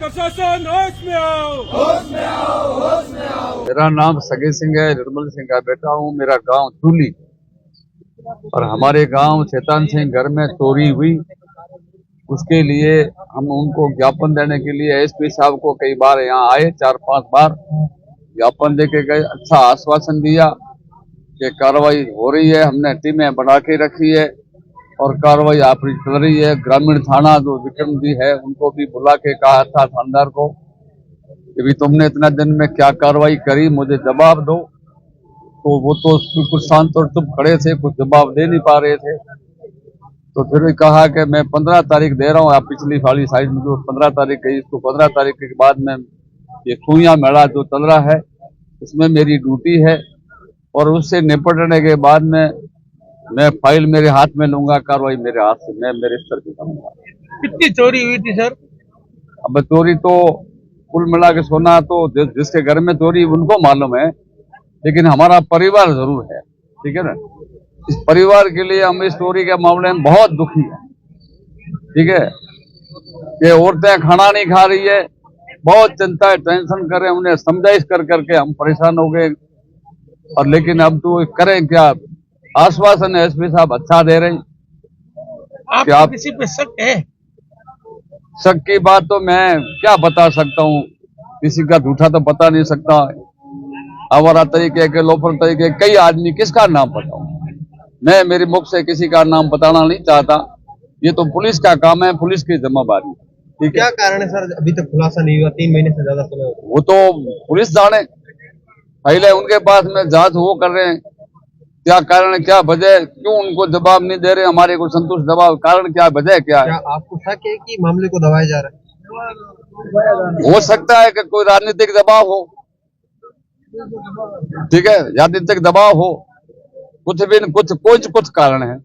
प्रशासन होश में आओ, होश में आओ, होश में आओ। मेरा नाम सगे सिंह है, निर्मल सिंह का बेटा हूँ। मेरा गांव चूली और हमारे गांव चेतन सिंह घर में चोरी हुई। उसके लिए हम उनको ज्ञापन देने के लिए एसपी साहब को कई बार यहाँ आए, 4-5 बार ज्ञापन दे के गए। अच्छा आश्वासन दिया कि कार्रवाई हो रही है, हमने टीमें बना के रखी है और कार्रवाई आप चल रही है। ग्रामीण थाना जो विक्रम जी है उनको भी बुला के कहा था थानेदार को कि भी तुमने इतना दिन में क्या कार्रवाई करी, मुझे जवाब दो। तो वो तो कुछ शांत और चुप खड़े थे, कुछ जवाब दे नहीं पा रहे थे। तो फिर कहा कि मैं 15 तारीख दे रहा हूँ। आप पिछली वाली साइड में जो 15 तारीख गई, इसको 15 तारीख के बाद में ये सुइयां मेला जो चल रहा है इसमें मेरी ड्यूटी है और उससे निपटने के बाद में मैं फाइल मेरे हाथ में लूंगा, कार्रवाई मेरे हाथ से, मैं मेरे स्तर की करूंगा। कितनी चोरी हुई थी सर? अब चोरी तो कुल मिला के सोना तो जिसके घर में चोरी उनको मालूम है, लेकिन हमारा परिवार जरूर है, ठीक है ना। इस परिवार के लिए हम इस चोरी के मामले में बहुत दुखी हैं, ठीक है। ये औरतें खाना नहीं खा रही है, बहुत चिंता है, टेंशन कर रहे हैं, उन्हें समझाइश कर करके हम परेशान हो गए। और लेकिन अब तो करें क्या, आश्वासन एसपी साहब अच्छा दे रहे हैं। आप किसी पे शक है? शक की बात तो मैं क्या बता सकता हूँ, किसी का झूठा तो बता नहीं सकता। आवारा तरीके के, लोफर तरीके कई आदमी, किसका नाम बताऊं मैं? मेरे मुख से किसी का नाम बताना नहीं चाहता। ये तो पुलिस का काम है, पुलिस की जिम्मेदारी, ठीक है। क्या कारण है सर, अभी तक खुलासा नहीं हुआ? 3 महीने से ज्यादा समय हो गया। वो तो पुलिस जाने, पहले उनके पास में जांच वो कर रहे हैं क्या कारण, क्या वजह, क्यों उनको जवाब नहीं दे रहे हमारे को संतुष्ट जवाब, कारण क्या, वजह क्या है। क्या आपको शक है कि मामले को दबाया जा रहा है? हो सकता है कि कोई राजनीतिक दबाव हो, ठीक है, राजनीतिक दबाव हो, कुछ भी कुछ कारण है।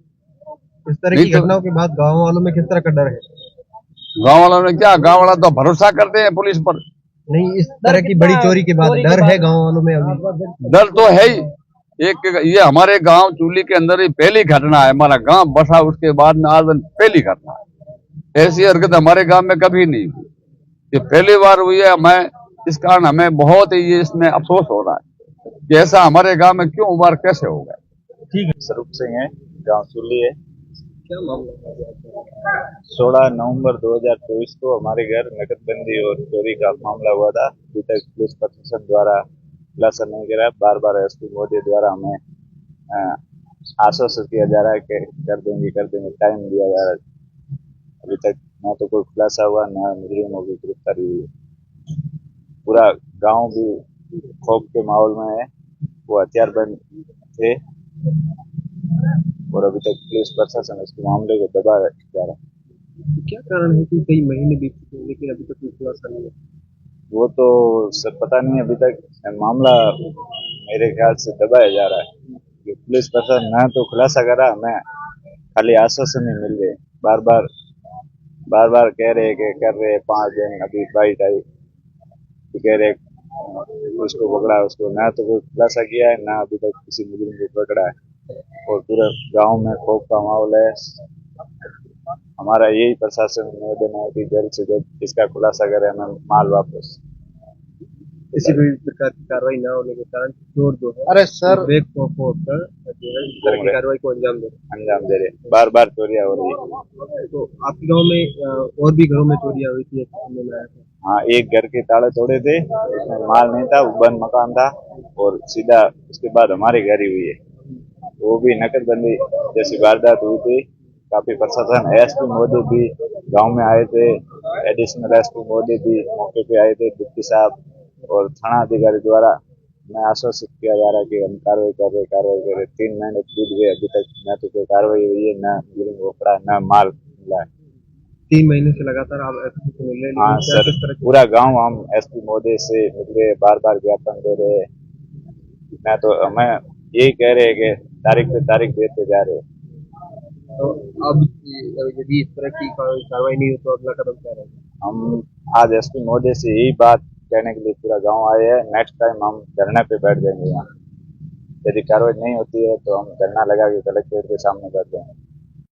इस तरह की घटनाओं के बाद गांव वालों में किस तरह का डर है? गांव वालों ने क्या, गांव वाला तो भरोसा करते हैं पुलिस पर। नहीं, इस तरह की बड़ी चोरी के बाद डर है गांव वालों में अभी? डर तो है ही। एक ये हमारे गांव चूली के अंदर ही पहली घटना है, हमारा गांव बसा उसके बाद में आज पहली घटना है। ऐसी हरकत हमारे गांव में कभी नहीं हुई, ये पहली बार हुई है। हमें इस कारण हमें बहुत ही इसमें अफसोस हो रहा है कि ऐसा हमारे गांव में क्यों हुआ, कैसे हो गया। ठीक है। स्वरूप सिंह है, गांव चूली है। क्या मामला? 16 नवंबर 2024 को हमारे घर नकदबंदी और चोरी का मामला हुआ था। अभी तक पुलिस प्रशासन द्वारा खुलासा नहीं करा। बार बार एसपी मोदी द्वारा हमें आश्वासन किया जा रहा है कि कर देंगे, टाइम दिया जा रहा है। अभी तक न तो कोई खुलासा हुआ, न मुजरिमों की गिरफ्तारी हुई। पूरा गांव भी खौफ के माहौल में है, वो हथियारबंद थे और अभी तक पुलिस प्रशासन इस मामले को दबा जा रहा है। क्या कारण है कि कई महीने बीत चुके हैं लेकिन अभी तक कोई खुलासा नहीं है? वो तो सर पता नहीं, अभी तक मामला मेरे ख्याल से दबाया जा रहा है। पुलिस प्रशासन न तो खुलासा करा, हमें खाली आश्वासन ही मिल रहे। बार बार कह रहे कि कर रहे 5 दिन, अभी 22 तारीख कह रहे उसको पकड़ा, उसको ना तो कोई खुलासा किया है, ना अभी तक किसी मुजरिम को पकड़ा है और पूरे गांव में खौफ का माहौल है। हमारा यही प्रशासन निवेदन है कि जल्द से जल्द इसका खुलासा करें, हमें माल वापस। किसी भी प्रकार की कार्रवाई न होने के कारण चोर जो है, अरे सर, ब्रेक को होकर जो है इस तरह की कार्रवाई को अंजाम दे रहे हैं। बार बार चोरियां हो रही है। तो आपके गांव में और भी घरों में चोरियां हुई थी? हाँ, एक घर के ताले तोड़े थे, उसमें माल नहीं था, वो बंद मकान था और सीधा उसके बाद हमारे घर ही हुई है। वो भी नकदबंदी जैसी वारदात हुई थी। काफी प्रशासन, एसपी मोदी भी गांव में आए थे, एडिशनल एसपी मोदी भी मौके पे आए थे, डिप्टी साहब और थाना अधिकारी द्वारा मैं आश्वासित किया जा रहा है कि हम कार्रवाई कर रहे। 3 महीने बीत गए, अभी तक न तो कोई कार्रवाई हुई है, न मुजरिम को पकड़ा, न माल मिला है। 3 महीने से लगातार आप एसपी से मिल रहे हैं? हाँ सर, पूरा गांव हम एसपी मोदी से मिल रहे, बार बार ज्ञापन दे रहे। मैं तो हमें यही कह रहे हैं कि तारीख पे तारीख देते जा रहे। तो अब यदि इस तरह की कार्रवाई नहीं हो तो अगला कदम क्या रहेगा? हम आज एसपी मोदी से यही बात कहने के लिए पूरा गांव आए हैं। नेक्स्ट टाइम हम धरने पे बैठ जाएंगे यहाँ। यदि कार्रवाई नहीं होती है तो हम धरना लगा के कलेक्ट्रेट के सामने बैठ जाएंगे।